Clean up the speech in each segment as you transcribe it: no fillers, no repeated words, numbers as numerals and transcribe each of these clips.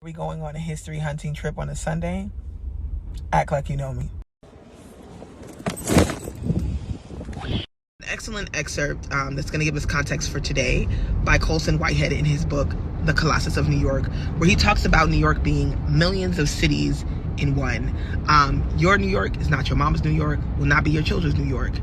We going on a history hunting trip on a Sunday? Act like you know me. An excellent excerpt that's going to give us context for today by Colson Whitehead in his book, The Colossus of New York, where he talks about New York being millions of cities in one. Your New York is not your mama's New York, will not be your children's New York.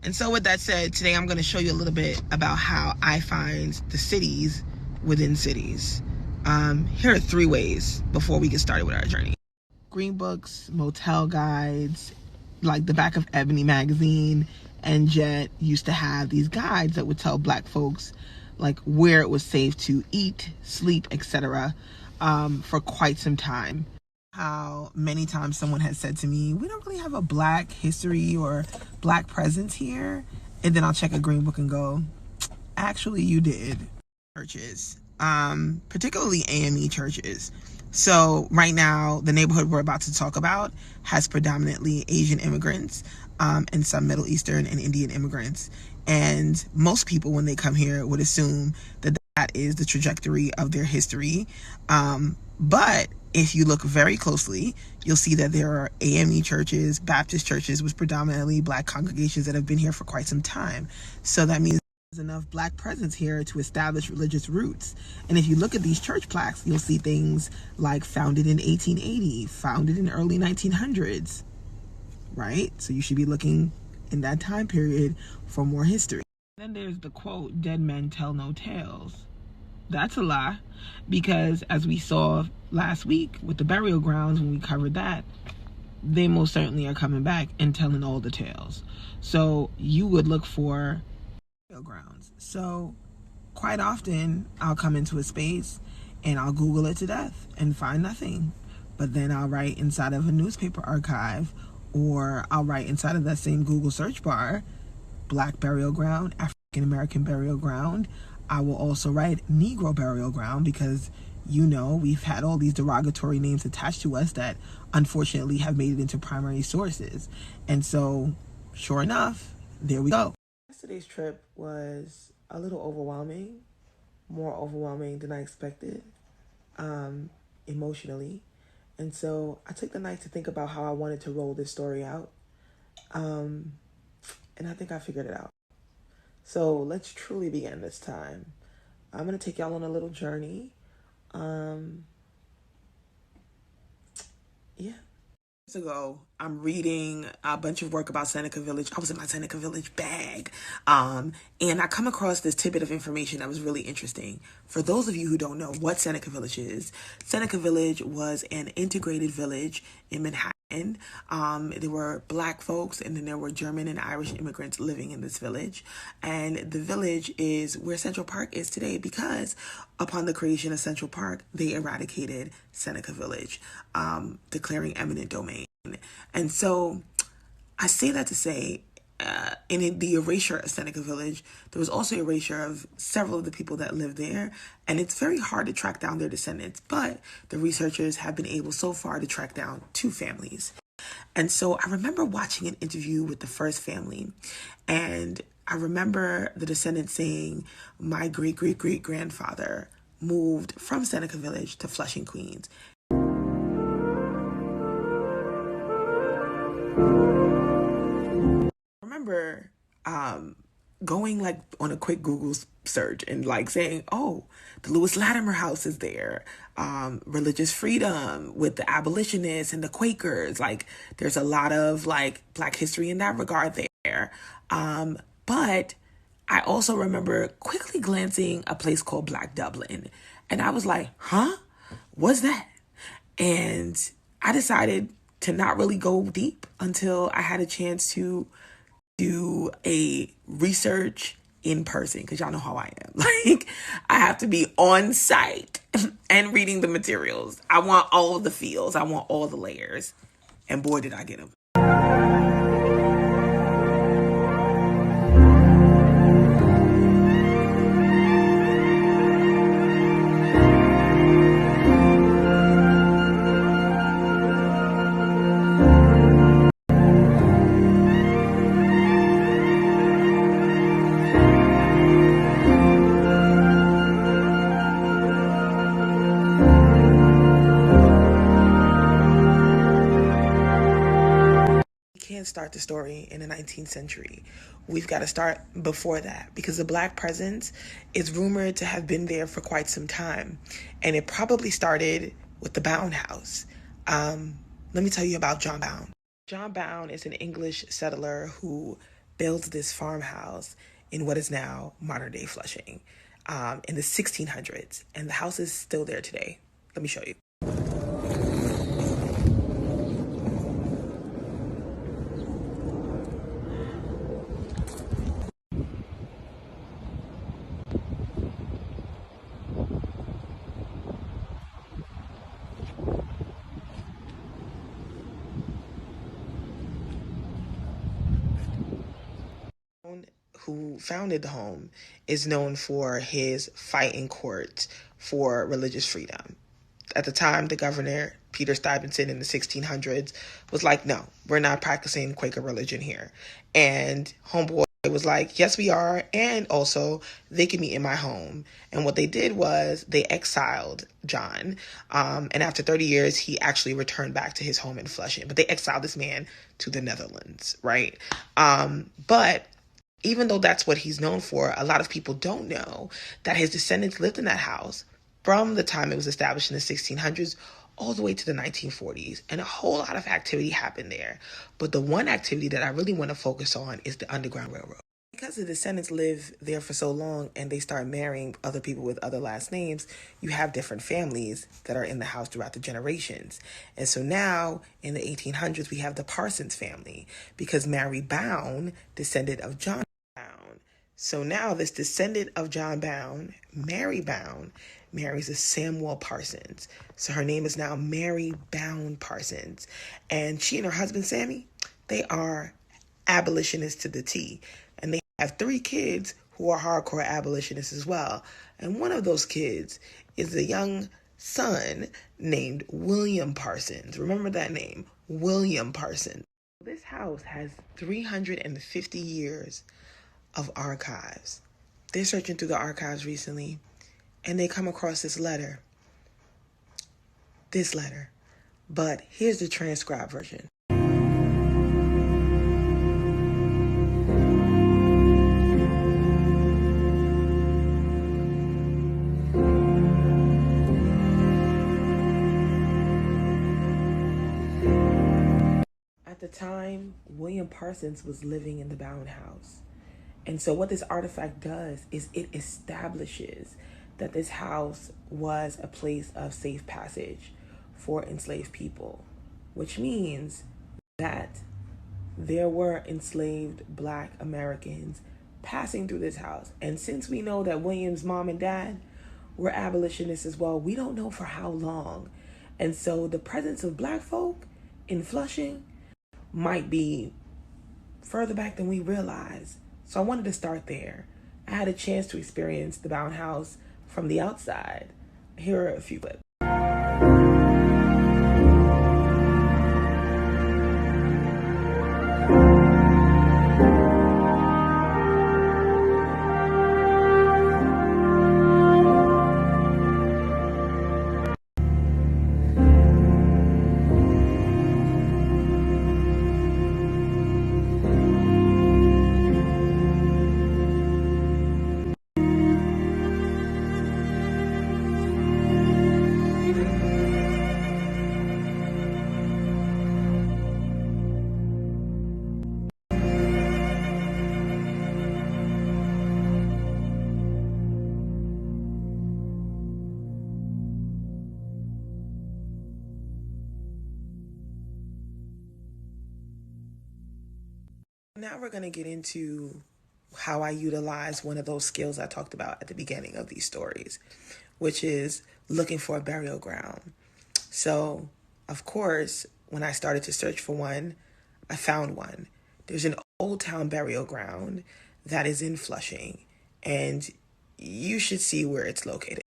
And so with that said, today I'm going to show you a little bit about how I find the cities within cities. Here are 3 ways before we get started with our journey. Green books, motel guides, like the back of Ebony magazine and Jet used to have these guides that would tell black folks like where it was safe to eat, sleep, etc. For quite some time. How many times someone has said to me, we don't really have a black history or black presence here. And then I'll check a green book and go, actually you did. Churches, particularly AME churches. So right now, the neighborhood we're about to talk about has predominantly Asian immigrants and some Middle Eastern and Indian immigrants. And most people, when they come here, would assume that that is the trajectory of their history. But if you look very closely, you'll see that there are AME churches, Baptist churches with predominantly black congregations that have been here for quite some time. So that means there's enough black presence here to establish religious roots. And if you look at these church plaques, you'll see things like founded in 1880, founded in early 1900s, right? So you should be looking in that time period for more history. Then there's the quote, dead men tell no tales. That's a lie, because as we saw last week with the burial grounds when we covered that, they most certainly are coming back and telling all the tales. So you would look for burial grounds. So quite often I'll come into a space and I'll Google it to death and find nothing. But then I'll write inside of a newspaper archive, or I'll write inside of that same Google search bar, black burial ground, African American burial ground. I will also write Negro burial ground because, you know, we've had all these derogatory names attached to us that unfortunately have made it into primary sources. And so, sure enough, there we go. Yesterday's trip was a little overwhelming, more overwhelming than I expected, emotionally. And so I took the night to think about how I wanted to roll this story out. And I think I figured it out. So let's truly begin this time. I'm going to take y'all on a little journey. Yeah. Years ago, I'm reading a bunch of work about Seneca Village. I was in my Seneca Village bag. And I come across this tidbit of information that was really interesting. For those of you who don't know what Seneca Village is, Seneca Village was an integrated village in Manhattan. There were black folks, and then there were German and Irish immigrants living in this village. And the village is where Central Park is today because upon the creation of Central Park, they eradicated Seneca Village, declaring eminent domain. And so I say that to say, in the erasure of Seneca Village, there was also erasure of several of the people that lived there. And it's very hard to track down their descendants, but the researchers have been able so far to track down 2 families. And so I remember watching an interview with the first family, and I remember the descendant saying, my great-great-great-grandfather moved from Seneca Village to Flushing, Queens. Remember going like on a quick Google search and like saying, oh, the Lewis Latimer house is there, religious freedom with the abolitionists and the Quakers. Like there's a lot of like black history in that regard there. But I also remember quickly glancing a place called Black Dublin, and I was like, huh, what's that? And I decided to not really go deep until I had a chance to do a research in person, because y'all know how I am. Like, I have to be on site and reading the materials. I want all of the feels. I want all the layers. And boy, did I get them. can't start the story in the 19th century. We've got to start before that, because the Black presence is rumored to have been there for quite some time. And it probably started with the Bound House. Let me tell you about John Bound. John Bound is an English settler who builds this farmhouse in what is now modern day Flushing in the 1600s. And the house is still there today. Let me show you. Who founded the home is known for his fight in court for religious freedom. At the time, the governor, Peter Stuyvesant, in the 1600s, was like, no, we're not practicing Quaker religion here. And homeboy was like, yes, we are. And also, they can meet in my home. And what they did was they exiled John. And after 30 years, he actually returned back to his home in Flushing. But they exiled this man to the Netherlands, right? But even though that's what he's known for, a lot of people don't know that his descendants lived in that house from the time it was established in the 1600s all the way to the 1940s. And a whole lot of activity happened there. But the one activity that I really want to focus on is the Underground Railroad. Because the descendants live there for so long and they start marrying other people with other last names, you have different families that are in the house throughout the generations. And so now in the 1800s, we have the Parsons family because Mary Bound descended of John Bound. So now this descendant of John Bound, Mary Bound, marries a Samuel Parsons. So her name is now Mary Bound Parsons. And she and her husband, Sammy, they are abolitionists to the T. And they have 3 kids who are hardcore abolitionists as well. And one of those kids is a young son named William Parsons. Remember that name, William Parsons. This house has 350 years of archives. They're searching through the archives recently, and they come across this letter. But here's the transcribed version. At the time, William Parsons was living in the Bound House. And so what this artifact does is it establishes that this house was a place of safe passage for enslaved people, which means that there were enslaved Black Americans passing through this house. And since we know that William's mom and dad were abolitionists as well, we don't know for how long. And so the presence of Black folk in Flushing might be further back than we realize. So I wanted to start there. I had a chance to experience the Bound House from the outside. Here are a few clips. Now we're going to get into how I utilize one of those skills I talked about at the beginning of these stories, which is looking for a burial ground. So, of course, when I started to search for one, I found one. There's an Old Town burial ground that is in Flushing, and you should see where it's located.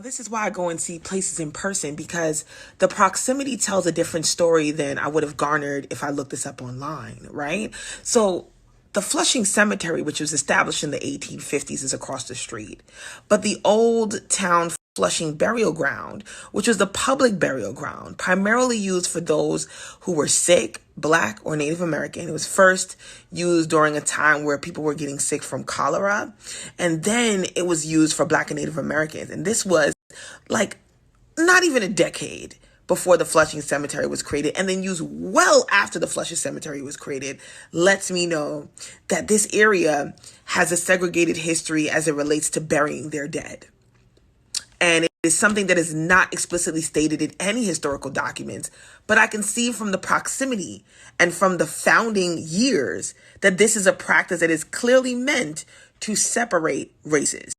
This is why I go and see places in person, because the proximity tells a different story than I would have garnered if I looked this up online, right? So the Flushing Cemetery, which was established in the 1850s, is across the street. But the old town Flushing burial ground, which was the public burial ground, primarily used for those who were sick, Black or Native American. It was first used during a time where people were getting sick from cholera. And then it was used for Black and Native Americans. And this was like not even a decade before the Flushing Cemetery was created, and then used well after the Flushing Cemetery was created, lets me know that this area has a segregated history as it relates to burying their dead. And it is something that is not explicitly stated in any historical documents, but I can see from the proximity and from the founding years that this is a practice that is clearly meant to separate races.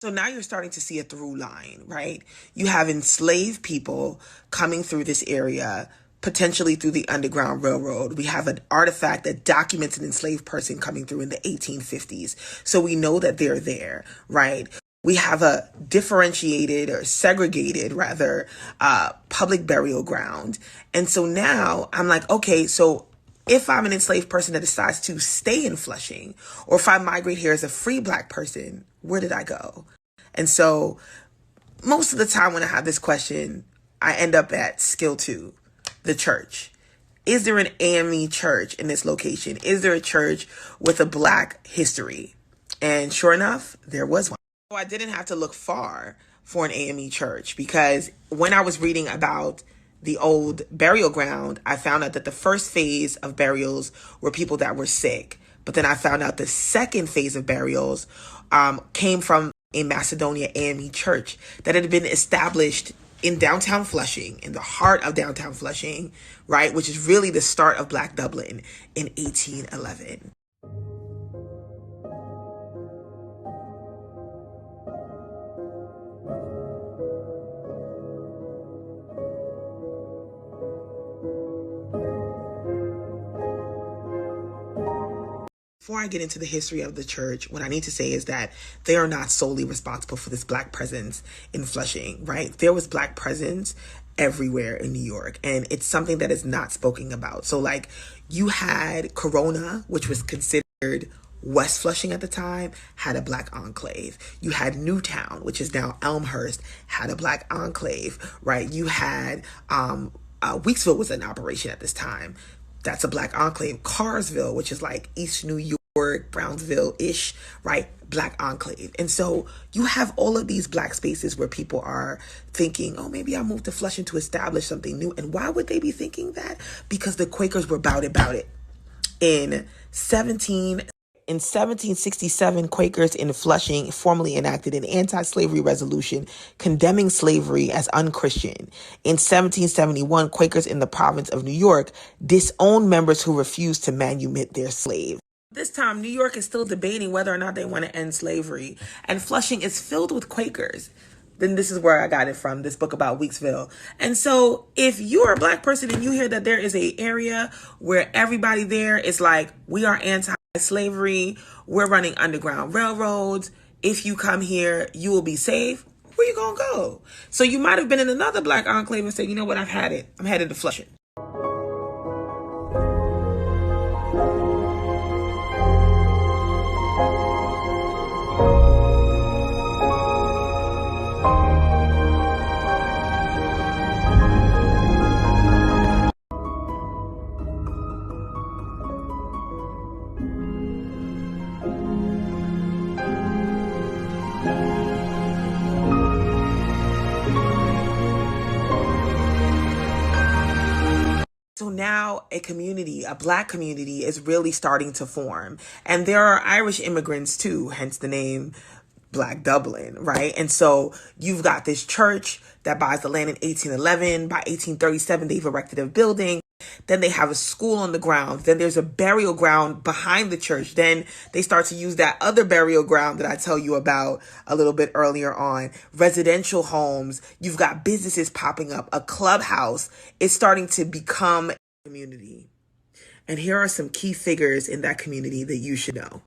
So now you're starting to see a through line, right? You have enslaved people coming through this area, potentially through the Underground Railroad. We have an artifact that documents an enslaved person coming through in the 1850s. So we know that they're there, right? We have a differentiated or segregated, rather, public burial ground. And so now I'm like, okay, so if I'm an enslaved person that decides to stay in Flushing, or if I migrate here as a free Black person, where did I go? And so most of the time when I have this question, I end up at skill 2, the church. Is there an AME church in this location? Is there a church with a Black history? And sure enough, there was one. So I didn't have to look far for an AME church, because when I was reading about the old burial ground, I found out that the first phase of burials were people that were sick. But then I found out the second phase of burials came from a Macedonia AME church that had been established in downtown Flushing, in the heart of downtown Flushing, right, which is really the start of Black Dublin, in 1811. Before I get into the history of the church, what I need to say is that they are not solely responsible for this Black presence in Flushing, right? There was Black presence everywhere in New York, and it's something that is not spoken about. So like, you had Corona, which was considered West Flushing at the time, had a Black enclave. You had Newtown, which is now Elmhurst, had a Black enclave, right? You had Weeksville was in operation at this time. That's a Black enclave. Carsville, which is like East New York, Brownsville-ish, right? Black enclave. And so you have all of these Black spaces where people are thinking, oh, maybe I'll move to Flushing to establish something new. And why would they be thinking that? Because the Quakers were about it. In 1767, Quakers in Flushing formally enacted an anti-slavery resolution condemning slavery as unchristian. In 1771, Quakers in the province of New York disowned members who refused to manumit their slaves. This time, New York is still debating whether or not they want to end slavery, and Flushing is filled with Quakers. Then this is where I got it from, this book about Weeksville. And so if you're a Black person and you hear that there is an area where everybody there is like, we are anti-slavery, we're running underground railroads, if you come here, you will be safe, where you gonna go? So you might have been in another Black enclave and said, you know what, I've had it. I'm headed to Flushing. So now a community, a Black community, is really starting to form. And there are Irish immigrants too, hence the name Black Dublin, right? And so you've got this church that buys the land in 1811. By 1837, they've erected a building. Then they have a school on the ground. Then there's a burial ground behind the church. Then they start to use that other burial ground that I tell you about a little bit earlier on. Residential homes. You've got businesses popping up. A clubhouse is starting to become a community. And here are some key figures in that community that you should know.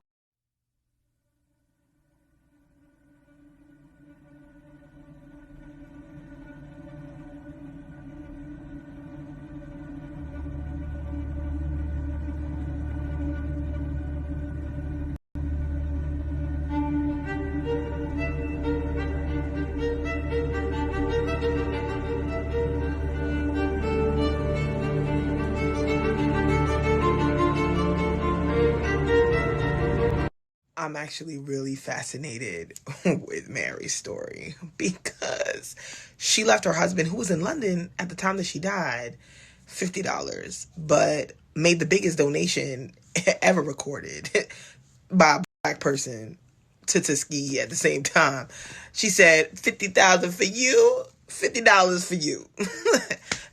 I'm actually really fascinated with Mary's story because she left her husband, who was in London at the time that she died, $50, but made the biggest donation ever recorded by a black person to Tuskegee at the same time. She said, 50,000 for you, $50 for you.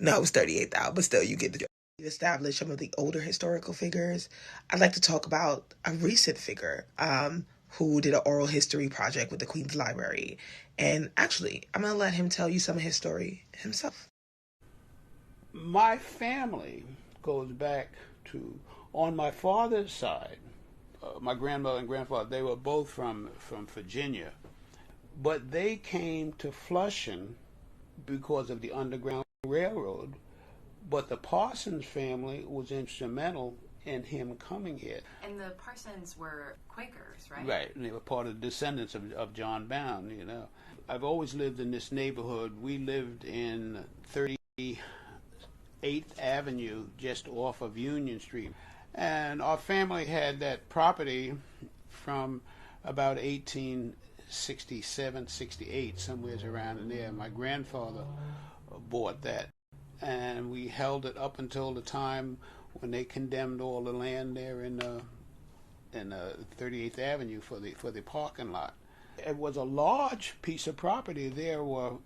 No, it was 38,000, but still, you get the joke. Establish some of the older historical figures. I'd like to talk about a recent figure who did an oral history project with the Queen's Library. And actually, I'm going to let him tell you some of his story himself. My family goes back to, on my father's side, my grandmother and grandfather, they were both from Virginia. But they came to Flushing because of the Underground Railroad. But the Parsons family was instrumental in him coming here. And the Parsons were Quakers, right? Right, and they were part of the descendants of John Bound, you know. I've always lived in this neighborhood. We lived in 38th Avenue, just off of Union Street. And our family had that property from about 1867, 68, somewhere around in there. My grandfather bought that. And we held it up until the time when they condemned all the land there in 38th Avenue for the parking lot. It was a large piece of property. There were...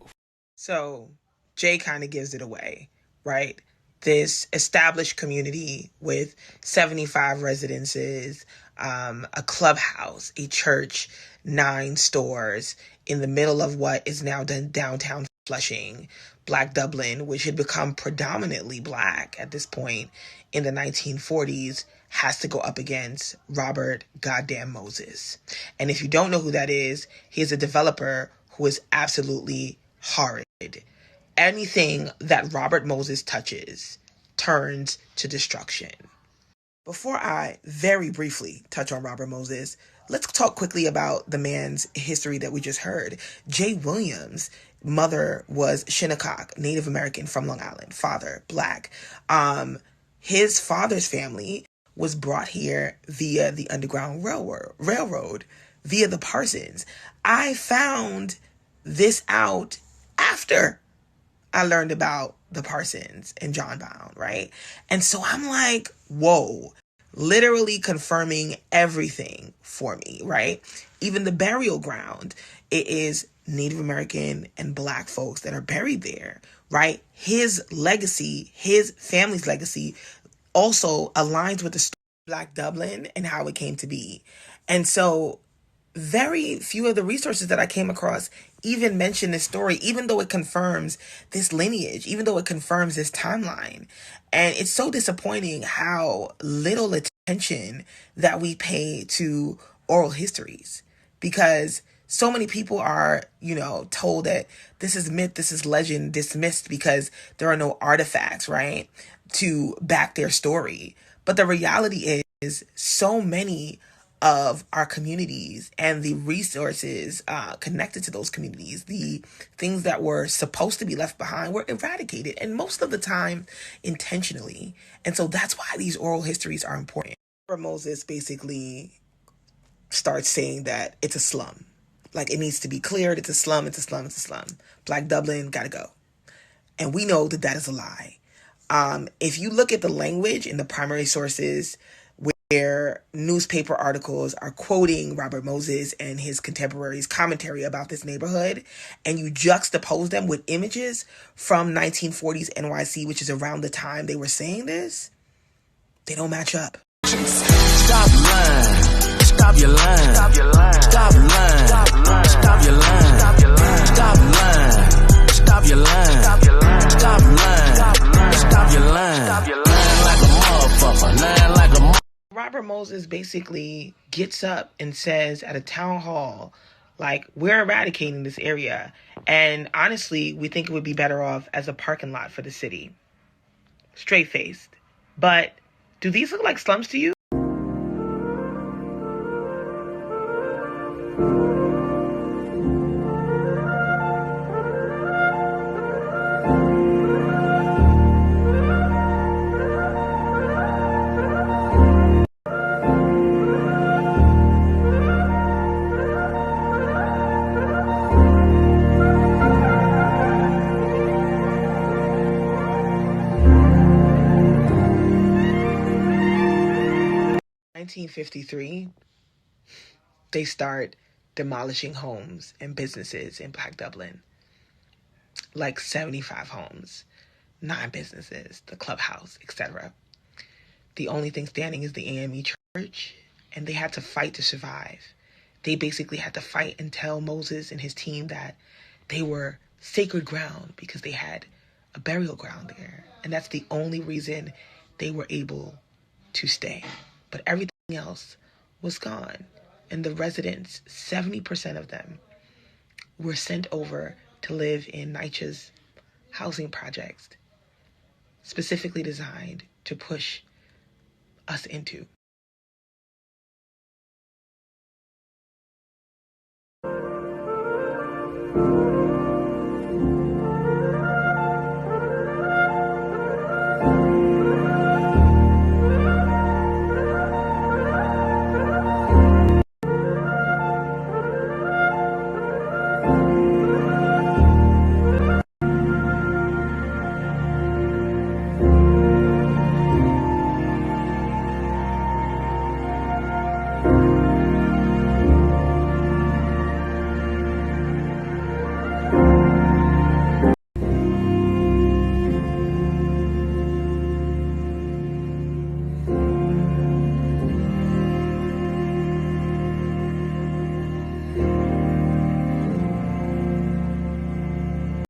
So Jay kind of gives it away, right? This established community with 75 residences, a clubhouse, a church, 9 stores in the middle of what is now downtown Flushing, Black Dublin, which had become predominantly black at this point in the 1940s, has to go up against Robert Goddamn Moses. And if you don't know who that is, he is a developer who is absolutely horrid. Anything that Robert Moses touches turns to destruction. Before I very briefly touch on Robert Moses, let's talk quickly about the man's history that we just heard. Jay Williams' mother was Shinnecock, Native American from Long Island. Father, black. His father's family was brought here via the Underground Railroad, via the Parsons. I found this out after I learned about the Parsons and John Bound, right? And so I'm like, whoa, literally confirming everything for me, right? Even the burial ground, it is Native American and black folks that are buried there, right? His legacy, his family's legacy also aligns with the story of Black Dublin and how it came to be. And so very few of the resources that I came across even mention this story, even though it confirms this lineage, even though it confirms this timeline. And it's so disappointing how little attention that we pay to oral histories, because so many people are, told that this is myth, this is legend, dismissed because there are no artifacts, right, to back their story. But the reality is so many of our communities and the resources connected to those communities, the things that were supposed to be left behind, were eradicated, and most of the time intentionally. And so that's why these oral histories are important. Moses basically starts saying that it's a slum. Like, it needs to be cleared. It's a slum, it's a slum, it's a slum. Black Dublin, gotta go. And we know that that is a lie. If you look at the language in the primary sources, where newspaper articles are quoting Robert Moses and his contemporaries' commentary about this neighborhood, and you juxtapose them with images from 1940s NYC, which is around the time they were saying this, they don't match up. Stop lying. Stop your lying. Stop your lying. Stop lying. Stop your lying. Stop your lying. Stop lying. Stop your lying. Stop your lying. Stop lying. Stop your lying. Stop your lying like a motherfucker. Lying like a motherfucker. Robert Moses basically gets up and says at a town hall, like, we're eradicating this area. And honestly, we think it would be better off as a parking lot for the city. Straight-faced. But do these look like slums to you? In 1953, they start demolishing homes and businesses in Black Dublin. Like 75 homes, 9 businesses, the clubhouse, etc. The only thing standing is the AME church, and they had to fight to survive. They basically had to fight and tell Moses and his team that they were sacred ground because they had a burial ground there. And that's the only reason they were able to stay. But everything else was gone. And the residents, 70% of them, were sent over to live in NYCHA's housing projects, specifically designed to push us into.